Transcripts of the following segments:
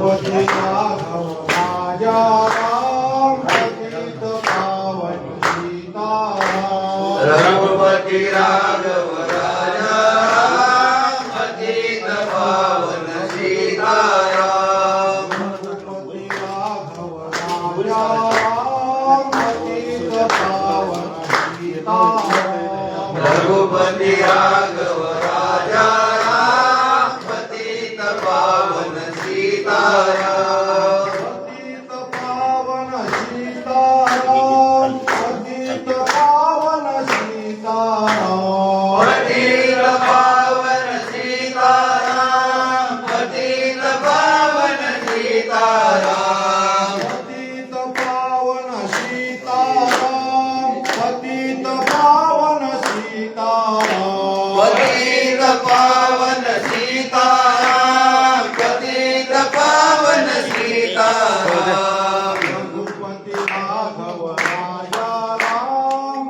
रघुपति राघव राजा राम पतित पावन सीताराम रघुपति राघव राजा राम पतित पावन सीताराम रघुपति राघव राजा राम पतित पावन सीताराम रघुपति राघव राजा राम पतित पावन सीताराम पतित पावन सीताराम पतित पावन सीताराम पतित पावन सीताराम पतित पावन सीताराम पतित पावन सीताराम पतित पावन सीताराम पतित पावन सीताराम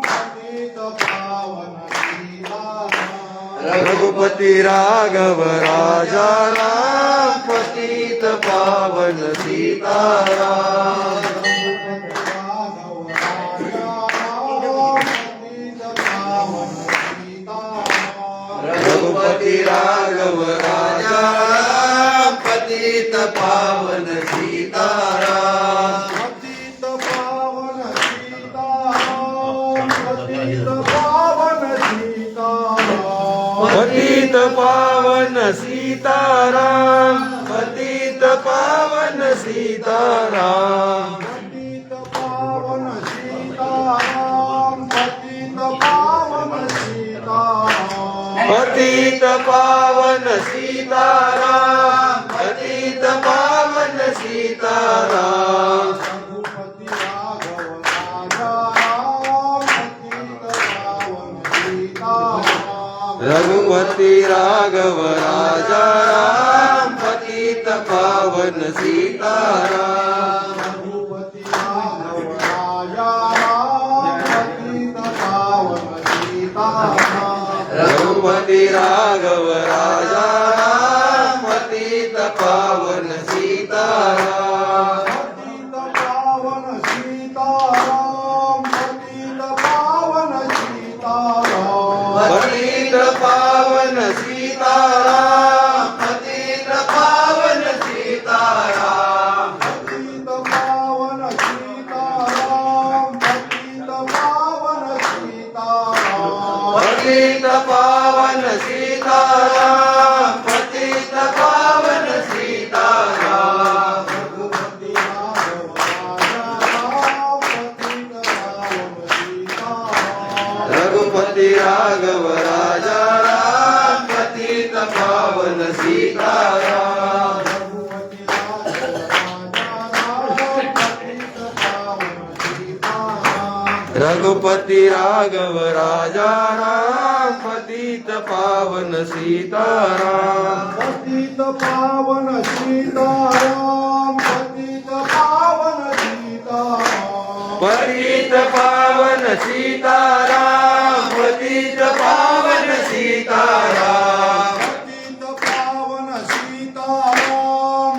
पतित पावन सीताराम रघुपति राघव राजा राम पतित पावन सीताराम रघुपति राघव राजा राम पतित पावन सीताराम रघुपति राघव राजा राम पतित पावन सीताराम रघुपति राघव राजा राम पतित पावन सीताराम पतित पावन सीताराम पतित पावन सीताराम पतित पावन सीताराम पतित पावन सीताराम पतित पावन सीताराम पतित पावन सीताराम पतित पावन सीताराम पतित पावन सीताराम रघुपति राघव राजा राम पतित पावन सीताराम रघुपति राघव राजा राम पतित पावन सीताराम रघुपति राघव राजा राम पतित पावन सीताराम पतित पावन सीताराम पतित पावन सीताराम पतित पावन सीताराम पतित पावन सीताराम पतित पावन सीताराम पतित पावन सीताराम पतित पावन सीताराम पतित पावन सीताराम रघुपति राघव राजा राम पतित पावन सीताराम रघुपति राघव राजा राम पतित पावन सीताराम रघुपति राघव राजा राम पतित पावन सीताराम रघुपति राघव राजा राम पतित पावन सीताराम पतित पावन सीताराम पतित पावन सीताराम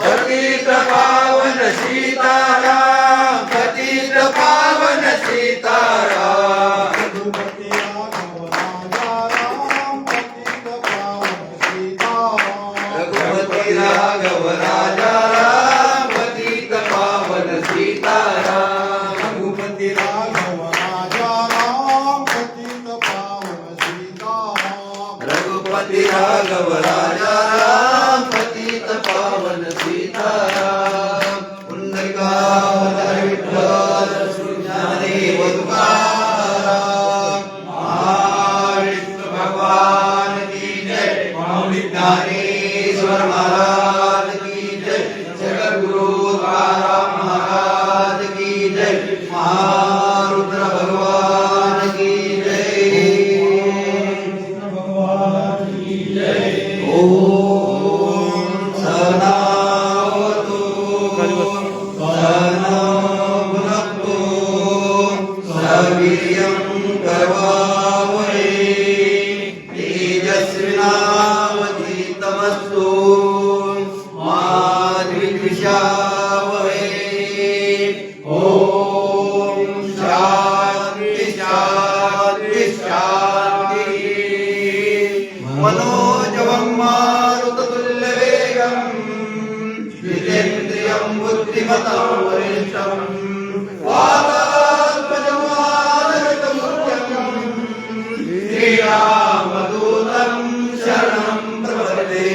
पतित पावन सीताराम पतित पावन सीताराम पतित पावन सीताराम रघुपति राघव राजा राम पतित पावन सीताराम रघुपति राघव राजा राम पतित पावन सीताराम रघुपति राघव राजा राम पतित पावन सीताराम रघुपति राघव राजा राम पतित पावन सीताराम पुंडलिकावतार विठ्ठल ज्ञानदेव तुकाराम महाविष्णु भगवान की जय माऊली ज्ञानेश्वर महाराज की जय जगद्गुरु तुकाराम महाराज की जय महारुद्र भगवान की जय ओम सहनावतु सहनौ भुनक्तु सवीर्यं करवावहै तेजस्विनावधीतमस्तु ब्रह्मारुततुल्यवेगम् जितेन्द्रियं बुद्धिमतां वरिष्ठम् वातात्मजमानकृतमुख्यम् श्रीरामदूतं शरणं प्रपद्ये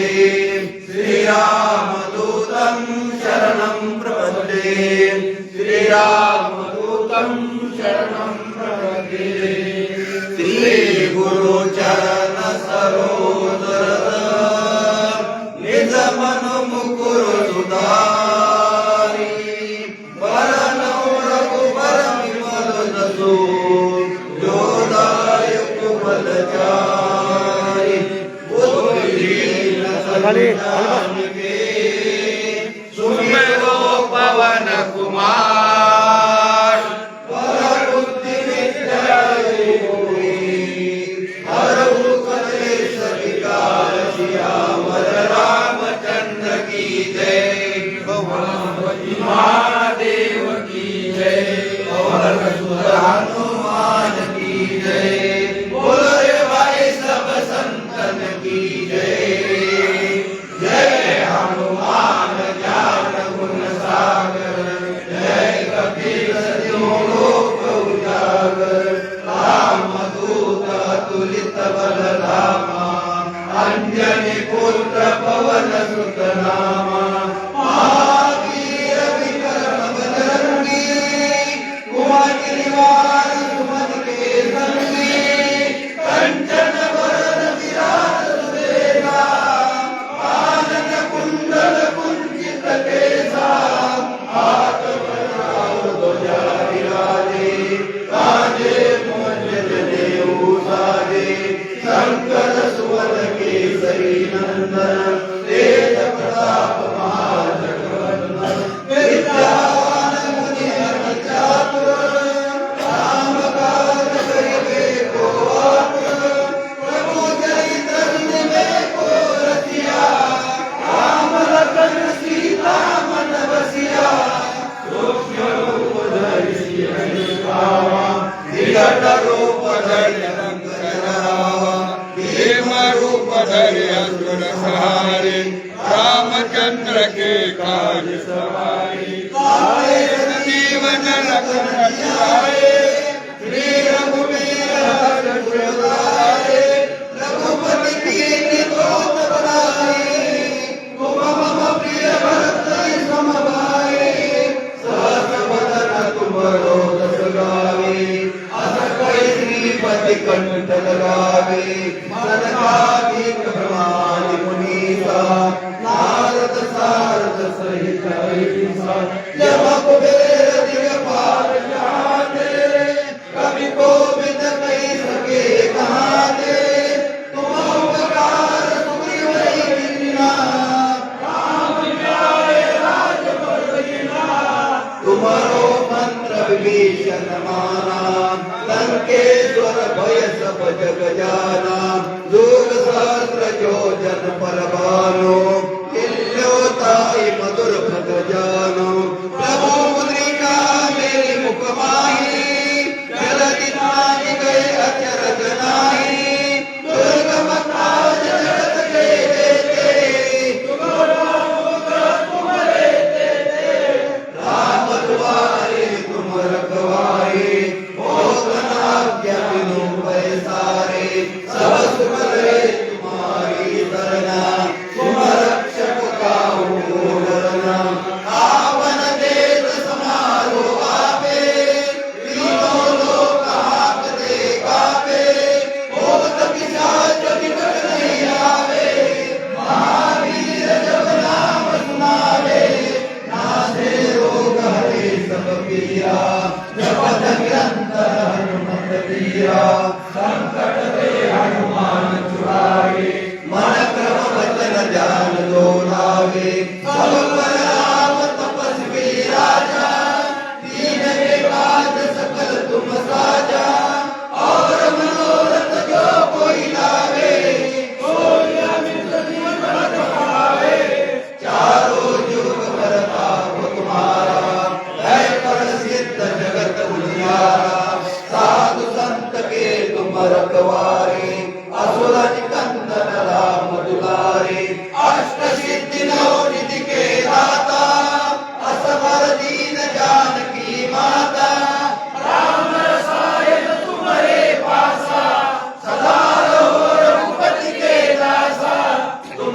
श्रीरामदूतं शरणं प्रपद्ये श्रीरामदूतं शरणं प्रपद्ये श्रीगुरुचरण सरोज निज मन मुकुर सुधारी वरनौ रघुबर विमल जसो जोदायक फलचारि बुद्धिहीन संतानिके सुमेरो पवन कुमार वर बुद्धि विद्या योगी हरहु कलेश विकार सियावर रामचंद्र की जय भगवती महादेव की जय और हनुमान की जय बोल रे भाई सब संतन की जय जय हनुमान ज्ञान गुण सागर जय कपील तिहुँ लोक उजागर रामदूत अतुलित बल धामा अंजनी पुत्र पवन सुत नामा महावीर विक्रम बजरंगी कुमति निवार सुमति के संगी कंचन वरन विराज सुबेसा कानन कुंडल कुंचित केसा हाथ वज्राव ध्वजा विराजे कांधे मूंज जनेऊ साजे शंकर सुवन केसरी नंदन तेज प्रताप महाजगवंदन विद्यावान मुनि अति चातुर राम काज करिबे को आतुर प्रभु चरित्र सुनिबे को रसिया राम लखन सीता मन बसिया सूक्ष्म रूप धरि सियहि दिखावा विकट रूप धरि रंग जरावा भीम रूप धरि असुर सहारे रामचंद्र के काज सवारे लाए जीवन लखन जियाए श्री रघुवीर हर्ष लाए रघुपति कीन्हि बहुत बड़ाई तुम मम प्रिय भरत सम भाई सहस वदन तुमरो जस गावे अस कहि श्रीपति कंठ लगावे सनकादिक ब्रह्मादि मुनीसा नारद सारद सहित अहिंसा जब कुबेर दिगपाल जाते कवि कोविद कहि सके कहाते तुम उपकार सुग्रीव ही कीन्हा राम मिलाए राजपद दीन्हा तुम्हारो मंत्र विभीषण माना लंकेश्वर भय सब जग जाना दूर सहस्र जो जन पर भानो किल्योताई मधुर फत जानो प्रभु मुद्रिका मेरी मुख माही जलधि नाहि गए अचरज नाहि दुर्गम काज जगत के जेते तुम्हारे तेते राम दुआरे तुम रखवारे बिनु पैसारे सब सुख तुम्हारी सरना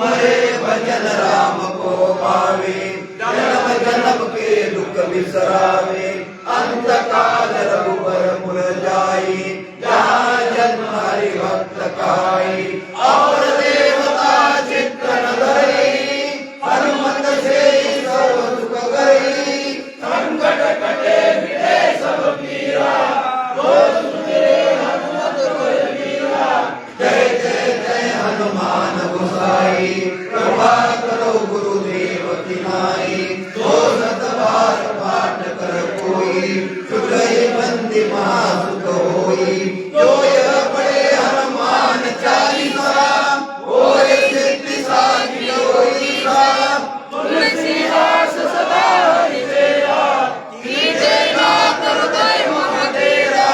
तुम्हारे भजन राम को पावे जन्म जन्म के दुख बिसरावे अंत काल रघुबर पुर जाई जहाँ जन्म हरि भक्त काई और देवता चित्तन धरई हनुमत से सर्व दुख गई संकट कटे मिटे सब पीरा जो सुमिरे हनुमत कोय मीरा जय जय जय हनुमान गोसाई कृपा करो गुरुदेव की नाई जो सत बार पाठ कर कोई सुगई बंदी महासुख होई जो यह पढ़े हनुमान चालीसा होए सिद्धि साखी होई सा तुलसीदास सदा हरि तेरा कीजे नाथ हृदय महादेरा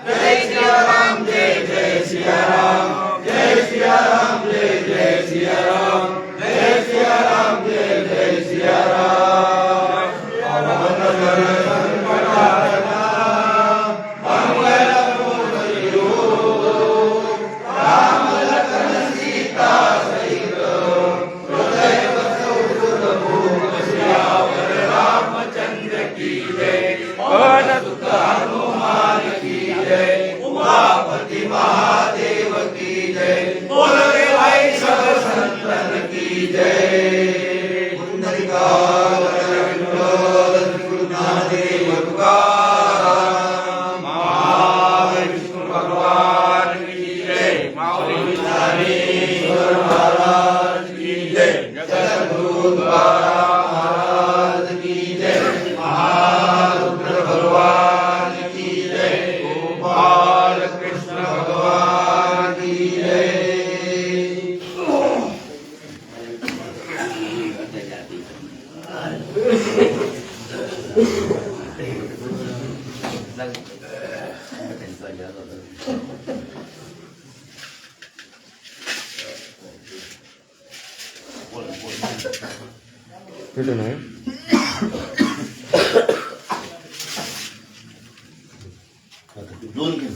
जय सिया राम जय जय सिया राम जय सिया राम जय जय सिया राम जय सिया राम जय जय सिया राम उमापति महादेव की जय बोल रे भाई सब संतन की जय कुंडलिका गुरु नामदेव तुकाराम विष्णु भगवान की जय विचारेश्वर महाराज की जय जगद्गुरु महाराज की जय महारुद्र भगवान की जय गोपाल कृष्ण भगवान की जय दोन घे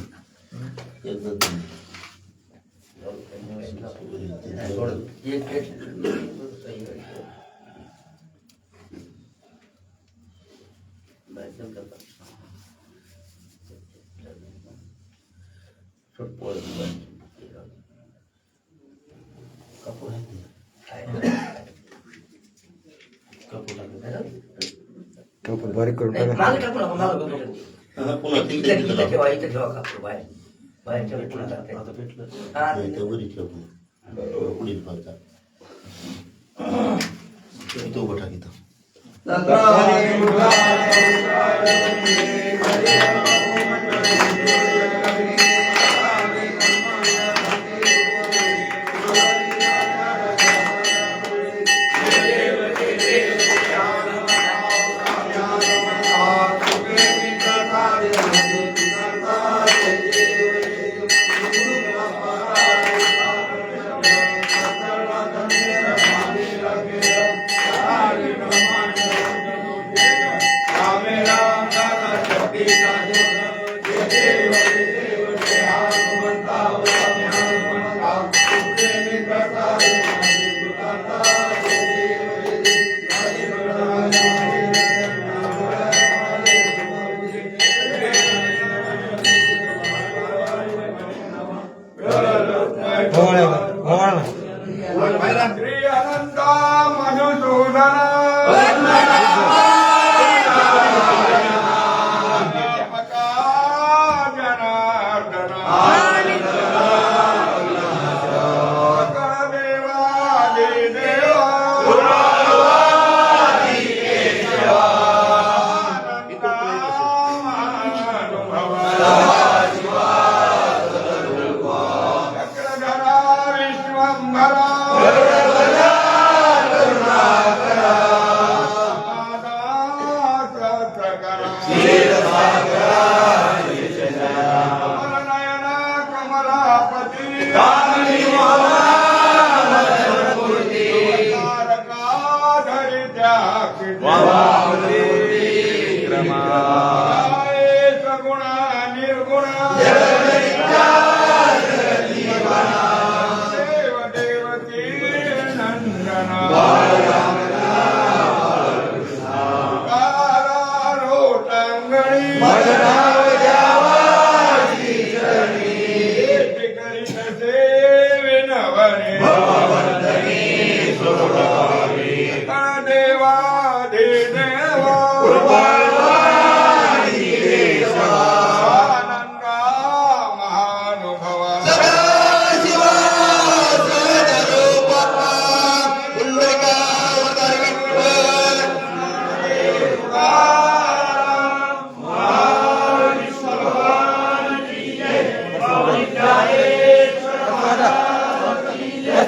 बारीक करून टाका. मागे टाकू नका मागे बघू पुन्हा इथं ठेवा इथं ठेवा कापू बाहेर बाहेर ठेवा पुन्हा टाकते आता भेटलं हा वरी ठेव पुढील पाहता इथं उभं टाक इथं श्री अनंत मधुसूदन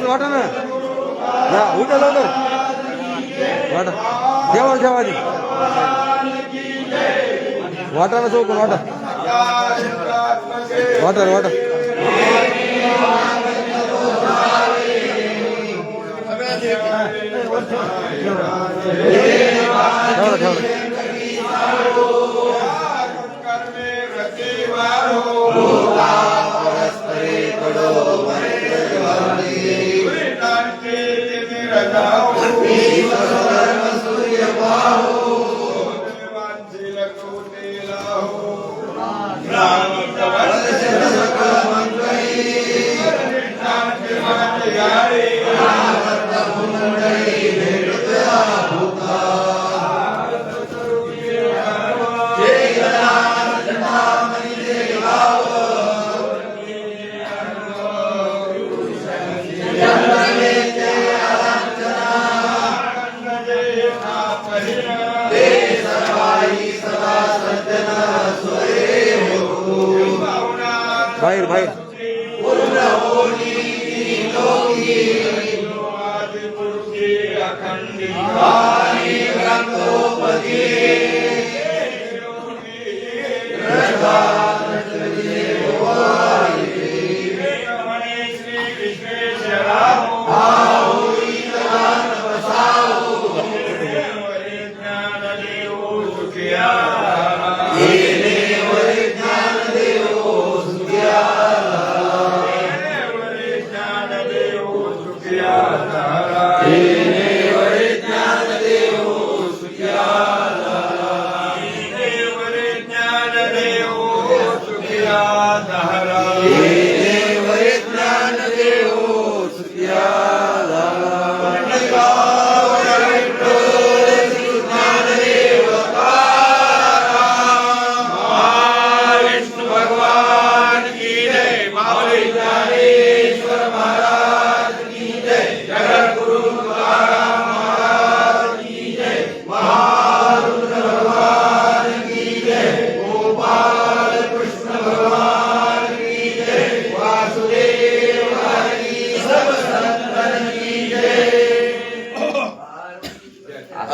वाटा ना उठा लवकर वाटा जेवा जेवा आधी वाटा ना चौकून वाटा वाटा रे वाटा ठेवला ठेवला बाहेर बाहेर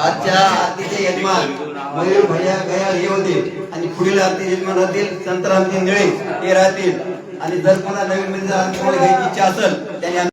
आजच्या आरतीचे यजमान मयूर भैया गया हे होते आणि पुढील आरती यजमान राहतील संतरामजी निळे ते राहतील आणि जर कोणा नवीन आरती घ्यायची इच्छा असेल